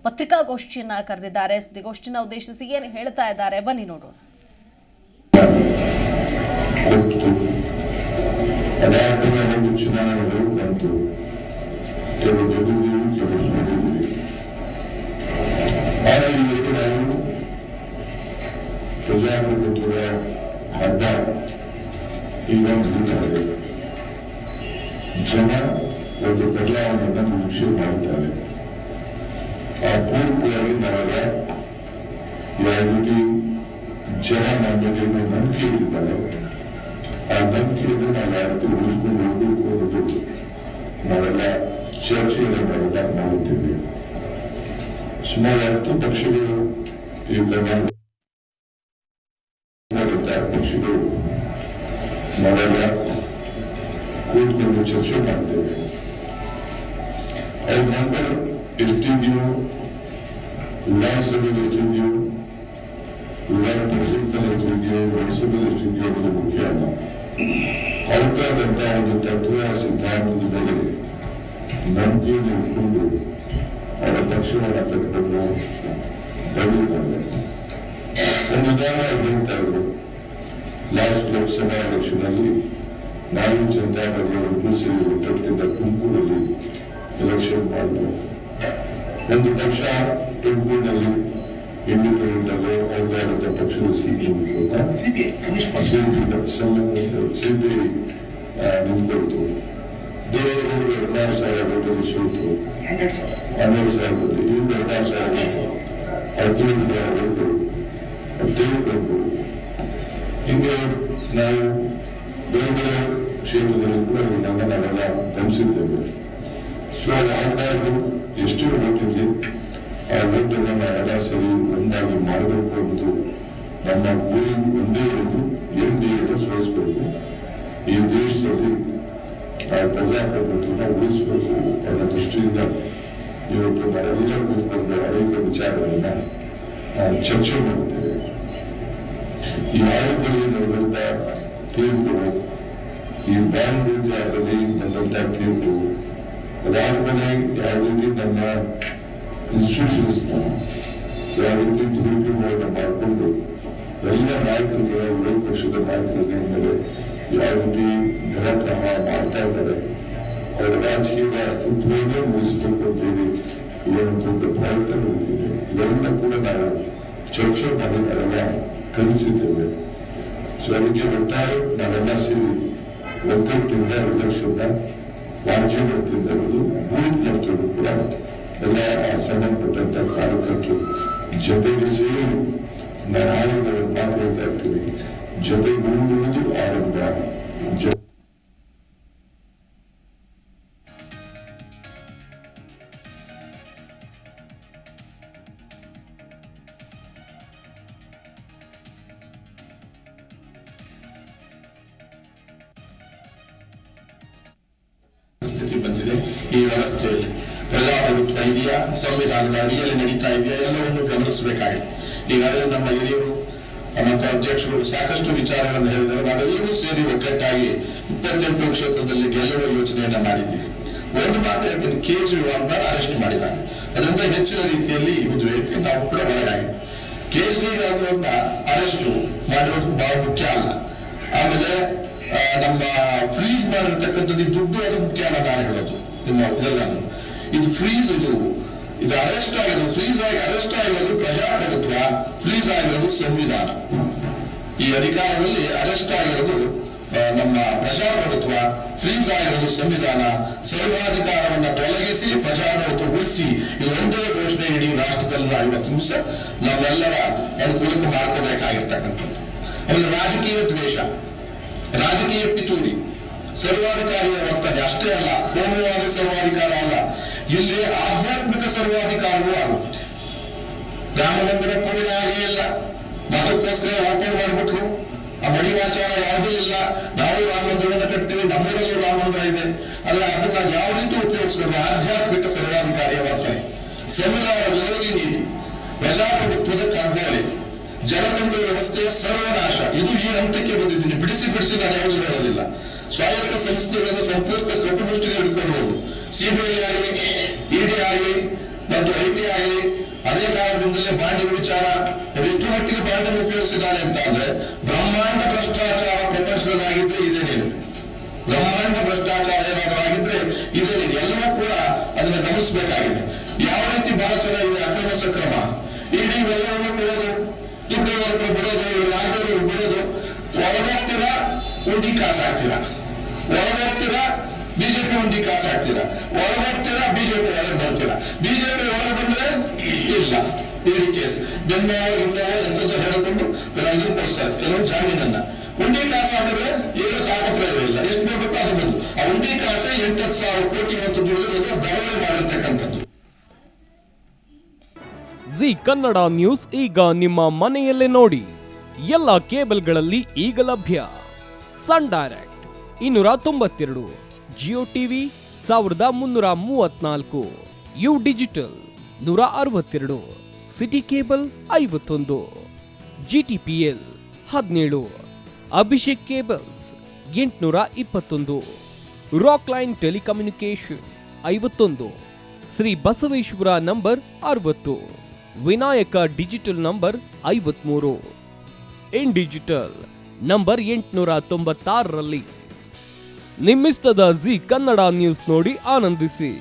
ಪತ್ರಿಕಾಗೋಷ್ಠಿಯನ್ನ ಕರೆದಿದ್ದಾರೆ. ಸುದ್ದಿಗೋಷ್ಠಿಯನ್ನ ಉದ್ದೇಶಿಸಿ ಏನು ಹೇಳ್ತಾ ಇದ್ದಾರೆ ಬನ್ನಿ ನೋಡೋಣ. ಚುನಾವಣೆಗಳು ಬಂತು, ಕೆಲವು ಗೆದ್ದಿದ್ದೀವಿ, ಕೆಲವು ಸೋತಿದ್ದೀವಿ. ಆದರೆ ಇವತ್ತು ನಾವು ಪ್ರಜಾಪ್ರಭುತ್ವದ ಹಬ್ಬ ಈಗ ಮುಗಿತಾ ಇದೆ. ಜನ ಒಂದು ಬದಲಾವಣೆಯನ್ನು ನಿರೀಕ್ಷೆ ಮಾಡುತ್ತಾರೆ. ಆ ಪೂರ್ವವಾಗಿ ನಾವೆಲ್ಲ ಯಾವ ರೀತಿ ಜನ ನಮ್ಮ ಬಗ್ಗೆ ನಂಬಿಕೆ ಇಟ್ಟಿದ್ದಾರೆ, ಆ ನಂಬಿಕೆಯನ್ನು ನಾವು ಯಾವ ರೀತಿ ಉಳಿಸ್ಕೊಂಡು ಹೋಗಬೇಕು ಅನ್ನೋದು ನಾವೆಲ್ಲ ಚರ್ಚೆಯನ್ನು ನಾವೆಲ್ಲ ಮಾಡುತ್ತೇವೆ. ಸುಮಾರು 10 ಪಕ್ಷಗಳು ಈ ಪಕ್ಷಗಳು ನಾವೆಲ್ಲ ಕೂತ್ಕೊಂಡು ಚರ್ಚೆ ಮಾಡ್ತೇವೆ. ಅವ್ರ ನಂಬರ್ ಎಷ್ಟಿದೆಯೋ, ವಿಧಾನಸಭೆಯಲ್ಲಿ ಎಷ್ಟಿದೆಯೋ, ವಿಧಾನ ಪರಿಷತ್ನಲ್ಲಿ ಎಷ್ಟಿದೆಯೋ, ಲೋಕಸಭೆಯಲ್ಲಿ ಎಷ್ಟಿದೆಯೋ ಅನ್ನೋದು ಮುಖ್ಯ ಅಲ್ಲ. ಅವ್ರದ್ದಾದಂತಹ ಒಂದು ತತ್ವ ಸಿದ್ಧಾಂತದ ಮೇಲೆ ನಂಬಿಕೆಯನ್ನು ಇಟ್ಕೊಂಡು ಅವರ ಪಕ್ಷವನ್ನು ಕಟ್ಟಿಕೊಂಡು ಬಂದಿದ್ದಾರೆ. ಒಂದು ಉದಾಹರಣೆ ಹೇಳ್ತಾ ಇದ್ರು, ಲಾಸ್ಟ್ ಲೋಕಸಭಾ ಎಲೆಕ್ಷನ್ ಅಲ್ಲಿ ನಾವು ಜನತಾ ದಳವನ್ನು ಸೇರಿ ಒಟ್ಟೊಟ್ಟಿಂದ ತುಮಕೂರಲ್ಲಿ ಎಲೆಕ್ಷನ್ ಮಾಡಿದ್ರು. ಒಂದು ಪಕ್ಷ ತುಮಕೂರಿನಲ್ಲಿ ಇಂಡಿಪೆಂಡೆಂಟ್ ಅಲ್ಲೋ ಅವ್ರದ್ದಾದಂಥ ಪಕ್ಷದ ಸಿಬಿಐ ನಿಂತ್ಕೊಳ್ತು. ದೇವೇಗೌಡರು 16,000 ಓಟಲ್ಲಿ ಸೋತು, 12,000 ಇನ್ನು 16,000 15,000 ಓಟು ತೆಗೆದುಕೊಂಡು ಹಿಂಗೆ ನಾವು ಬೇರೆ ಬೇರೆ ಕ್ಷೇತ್ರದಲ್ಲಿ ಕೂಡ ನಾವೆಲ್ಲ ಗಮನಿಸಿದ್ದೇವೆ. ಸೊ ಹಾಗಾಗಿ ಎಷ್ಟೇ ಓಟಿರಲಿ ಆ ಓಟನ್ನು ನಾವೆಲ್ಲ ಸರಿ ಒಂದಾಗಿ ಮಾಡಬೇಕು ಅನ್ನೋದು ನಮ್ಮ ಗುರಿ ಒಂದೇ ಇರೋದು. ಎಂದಿಗೆ ಸೋಲಿಸಬೇಕು, ಈ ದೇಶದಲ್ಲಿ ಪ್ರಜಾಪ್ರಭುತ್ವನ ಉಳಿಸಬೇಕು ಅನ್ನೋ ದೃಷ್ಟಿಯಿಂದ ಇವತ್ತು ನಾವೆಲ್ಲ ಕೂತ್ಕೊಂಡು ಅನೇಕ ವಿಚಾರಗಳನ್ನ ಚರ್ಚೆ ಮಾಡುತ್ತೇವೆ. ಈ ಆಯೋಗದಲ್ಲಿ ನಡೆದಂತ ತೀರ್ಪು, ಈ ಬ್ಯಾಂಕ್ ವಿಚಾರದಲ್ಲಿ ಬಂದಂತ ತೀರ್ಪು, ಅದಾದ್ಮೇಲೆ ಯಾವ ರೀತಿ ನಮ್ಮ ಇನ್ಸ್ಟಿಟ್ಯೂಷನ್ಸ್ ಯಾವ ರೀತಿ ದುರುಪಯೋಗವನ್ನು ಮಾಡಿಕೊಂಡು ಎಲ್ಲ ನಾಯಕರುಗಳ ವಿರೋಧ ಪಕ್ಷದ ನಾಯಕರ ಮೇಲೆ ಯಾವ ರೀತಿ ಘನಪ್ರಹಾರ ಮಾಡ್ತಾ ಇದ್ದಾರೆ, ಅವರ ರಾಜಕೀಯದ ಅಸ್ತಿತ್ವವನ್ನೇ ಉಳಿಸಬೇಕು ಅಂತೇಳಿ ಏನು ದೊಡ್ಡ ಪ್ರಯತ್ನ ನಡೆದಿದೆ. ಇದೆಲ್ಲ ಕೂಡ ನಾವು ಚರ್ಚೆ ಮಾಡಿ ನಾವೆಲ್ಲ ಕಲಿಸಿದ್ದೇವೆ. ಸೊ ಅದಕ್ಕೆ ಒಟ್ಟಾರೆ ನಾವೆಲ್ಲ ಸೇರಿ ಒಗ್ಗಟ್ಟಿಂದ ಎಲೆಕ್ಷನ್ನ ರಾಜ್ಯ ಮಾಡ್ತಿದ್ದ ಇರೋದು, ಬೂತ್ ಮಾಡ್ತಿರೋದು ಕೂಡ ಎಲ್ಲ ಸಂಬಂಧಪಟ್ಟಂತ ಕಾರ್ಯಕರ್ತರು ಜೊತೆಗೆ ಸೇರಿ ನಾವು ಆಯೋಗವನ್ನು ಮಾತಾಡ್ತಾ ಇರ್ತೀವಿ. ಜೊತೆಗೂಡುವುದು ಆರಂಭ. ಸ್ಥಿತಿ ಬಂದಿದೆ. ಈ ವ್ಯವಸ್ಥೆಯಲ್ಲಿ ಪ್ರಜಾಪ್ರಭುತ್ವ ಇದೆಯಾ, ಸಂವಿಧಾನದ ಅಡಿಯಲ್ಲಿ ನಡೀತಾ ಇದೆಯಾ, ಎಲ್ಲವನ್ನು ಗಮನಿಸಬೇಕಾಗಿದೆ. ಈಗಾಗಲೇ ನಮ್ಮ ಹಿರಿಯರು ಮತ್ತು ಅಧ್ಯಕ್ಷರು ಸಾಕಷ್ಟು ವಿಚಾರಗಳನ್ನು ಹೇಳಿದರೆ ನಾವೆಲ್ಲರೂ ಸೇರಿ ಒಗ್ಗಟ್ಟಾಗಿ 28 ಕ್ಷೇತ್ರದಲ್ಲಿ ಗೆಲ್ಲುವ ಯೋಚನೆಯನ್ನ ಮಾಡಿದ್ದೀವಿ. ಒಂದು ಮಾತು ಹೇಳ್ತೀನಿ, ಕೇಜ್ರಿವಾಲ್ನ ಅರೆಸ್ಟ್ ಮಾಡಿದ್ದಾರೆ. ಅದರಿಂದ ಹೆಚ್ಚಿನ ರೀತಿಯಲ್ಲಿ ಉದ್ವೇಗಕ್ಕೆ ನಾವು ಕೂಡ ಒಳಗಾಗಿದೆ. ಕೇಜ್ರಿವಾಲ್ನ ಅರೆಸ್ಟ್ ಮಾಡಿರೋದು ಬಹಳ ಮುಖ್ಯ ಅಲ್ಲ. ಆಮೇಲೆ ನಮ್ಮ ಫ್ರೀಸ್ ಮಾಡಿರ್ತಕ್ಕಂಥದ್ದು ದುಡ್ಡು, ಅದು ಮುಖ್ಯ ಅಲ್ಲ. ನಾನು ಹೇಳೋದು ನಿಮ್ಮ ಇದೆಲ್ಲ ಇದು ಫ್ರೀಸ್, ಇದು ಅರೆಸ್ಟ್ ಆಗಿರೋದು, ಫ್ರೀಸ್ ಆಗಿ ಅರೆಸ್ಟ್ ಆಗಿರೋದು ಪ್ರಜಾಪ್ರಭುತ್ವ, ಫ್ರೀಸ್ ಆಗಿರೋದು ಸಂವಿಧಾನ. ಈ ಅಧಿಕಾರದಲ್ಲಿ ಅರೆಸ್ಟ್ ಆಗಿರೋದು ನಮ್ಮ ಪ್ರಜಾಪ್ರಭುತ್ವ, ಫ್ರೀಸ್ ಆಗಿರೋದು ಸಂವಿಧಾನ. ಸರ್ವಾಧಿಕಾರವನ್ನ ತೊಲಗಿಸಿ ಪ್ರಜಾಪ್ರಭುತ್ವ ಉಳಿಸಿ, ಇದು ಒಂದೇ ಘೋಷಣೆ ಇಡೀ ರಾಷ್ಟ್ರದಲ್ಲಿ 50 ನಿಮಿಷ ನಮ್ಮೆಲ್ಲರ ಅನುಕೂಲಕ್ಕೆ ಮಾಡ್ಕೋಬೇಕಾಗಿರ್ತಕ್ಕಂಥದ್ದು. ಆಮೇಲೆ ರಾಜಕೀಯ ದ್ವೇಷ, ರಾಜಕೀಯ ಪಿತೂರಿ, ಸರ್ವಾಧಿಕಾರಿಯ ವರ್ತನೆ ಅಷ್ಟೇ ಅಲ್ಲ, ಕೋಮುವಾದ ಸರ್ವಾಧಿಕಾರ ಅಲ್ಲ, ಇಲ್ಲಿ ಆಧ್ಯಾತ್ಮಿಕ ಸರ್ವಾಧಿಕಾರವೂ ಆಗುತ್ತದೆ. ರಾಮ ಮಂದಿರ ಕೋವಿನ ಹಾಗೆ ಇಲ್ಲ, ಮತಕ್ಕೋಸ್ಕರ ಓಪನ್ ಮಾಡಿಬಿಟ್ರು. ಆ ಮಡಿವಾಚಾರ ಯಾವುದೂ ಇಲ್ಲ, ನಾವು ರಾಮ ಮಂದಿರವನ್ನು ಕಟ್ತೀವಿ, ನಮ್ಮೂರಲ್ಲೂ ರಾಮ ಮಂದಿರ ಇದೆ, ಅಲ್ಲ ಅದನ್ನ ಯಾವ ರೀತಿ ಉಪಯೋಗಿಸಿದ್ರು? ಆಧ್ಯಾತ್ಮಿಕ ಸರ್ವಾಧಿಕಾರಿಯ ವರ್ತನೆ, ಸಂವಿಧಾನ ವಿರೋಧಿ ನೀತಿ, ಪ್ರಜಾಪ್ರಭುತ್ವದ ಕಗ್ಗೊಲೆ, ಜನತಂತ್ರ ವ್ಯವಸ್ಥೆಯ ಸರ್ವನಾಶ. ಇದು ಈ ಹಂತಕ್ಕೆ ಬಂದಿದ್ದೀನಿ. ಬಿಡಿಸಿ ನಾನು ಯಾವುದು ಹೇಳೋದಿಲ್ಲ. ಸ್ವಾಯತ್ತ ಸಂಸ್ಥೆಗಳನ್ನು ಸಂಪೂರ್ಣ ಕಟ್ಟುಮುಷ್ಟಿಗೆ ಹಿಡ್ಕೊಂಡು ಹೋಗುದು, ಸಿಬಿಐ ಆಗಲಿ, ಇಡಿ ಆಗಲಿ, ಮತ್ತು ಐಟಿ ಆಗಲಿ ಅದೇ ಕಾರಣದಿಂದಲೇ ಬಾಂಡಿನ ವಿಚಾರ ಎಷ್ಟು ಮಟ್ಟಿಗೆ ಬಾಂಡನ್ನು ಉಪಯೋಗಿಸಿದ್ದಾರೆ ಅಂತ ಅಂದ್ರೆ ಬ್ರಹ್ಮಾಂಡ ಭ್ರಷ್ಟಾಚಾರ ಪ್ರಪಂಚದಲ್ಲಾಗಿದ್ರೆ ಇದೇನೇನು, ಬ್ರಹ್ಮಾಂಡ ಭ್ರಷ್ಟಾಚಾರ ಏನಾದರೂ ಆಗಿದ್ರೆ ಇದೇನೇನು, ಎಲ್ಲವೂ ಕೂಡ ಅದನ್ನ ಗಮನಿಸಬೇಕಾಗಿದೆ. ಯಾವ ರೀತಿ ಬಹಳ ಚೆನ್ನಾಗಿದೆ ಅಕ್ರಮ ಸಕ್ರಮ, ಇಡೀ ಎಲ್ಲವನ್ನು ಕೊಡೋದು, ದುಡ್ಡು ಹತ್ರ ಬಿಡೋದು, ರಾಜ್ಯವರು ಬಿಡೋದು, ಒಳಗೋಗ್ತೀರಾ ಉಂಡಿ ಕಾಸಾಗ್ತೀರಾ, ಒಳಗೋಗ್ತೀರಾ ಬಿಜೆಪಿ ಉಂಡಿ ಕಾಸಾಗ್ತೀರಾ, ಒಳಗೋಗ್ತೀರಾ ಬಿಜೆಪಿ ಒಳಗೆ ಬರ್ತೀರಾ, ಬಿಜೆಪಿ ಒಳಗೆ ಬಂದ್ರೆ ಇಲ್ಲ ಇಡೀ ಕೇಸ್ ಬೆನ್ನವೋ ಇಲ್ಲವೋ ಎಂಥದ್ದು ಹೇಳಿಕೊಂಡು ಇದನ್ನು ಕೊಡ್ತಾರೆ ಕೆಲವು ಜಾಮೀನನ್ನ. ಉಂಡಿ ಕಾಸು ಅಂದ್ರೆ ಏನು ತಾಪತ್ರಯವೇ ಇಲ್ಲ, ಎಷ್ಟು ಬೇಕು ಅದು ಬಂದು ಆ ಉಂಡಿ ಕಾಸೆ 8,000 ಕೋಟಿ ಇವತ್ತು ದುಡಿದು ದರೋಡೆ ಮಾಡಿರ್ತಕ್ಕಂಥದ್ದು. ಜಿ ಕನ್ನಡ ನ್ಯೂಸ್ ಈಗ ನಿಮ್ಮ ಮನೆಯಲ್ಲೇ ನೋಡಿ. ಎಲ್ಲ ಕೇಬಲ್ಗಳಲ್ಲಿ ಈಗ ಲಭ್ಯ. Sun Direct 292, Jio TV 1334, U Digital 162, City Cable 51, GTPL 17, Abhishek cables 821, Rockline telecommunication 51, Shri Basaveshwara number 60, Vinayaka digital number 53, in digital number 896ರಲ್ಲಿ. ನಿಮ್ಮಿಸ್ತದ ಜಿ ಕನ್ನಡ ನ್ಯೂಸ್ ನೋಡಿ ಆನಂದಿಸಿ.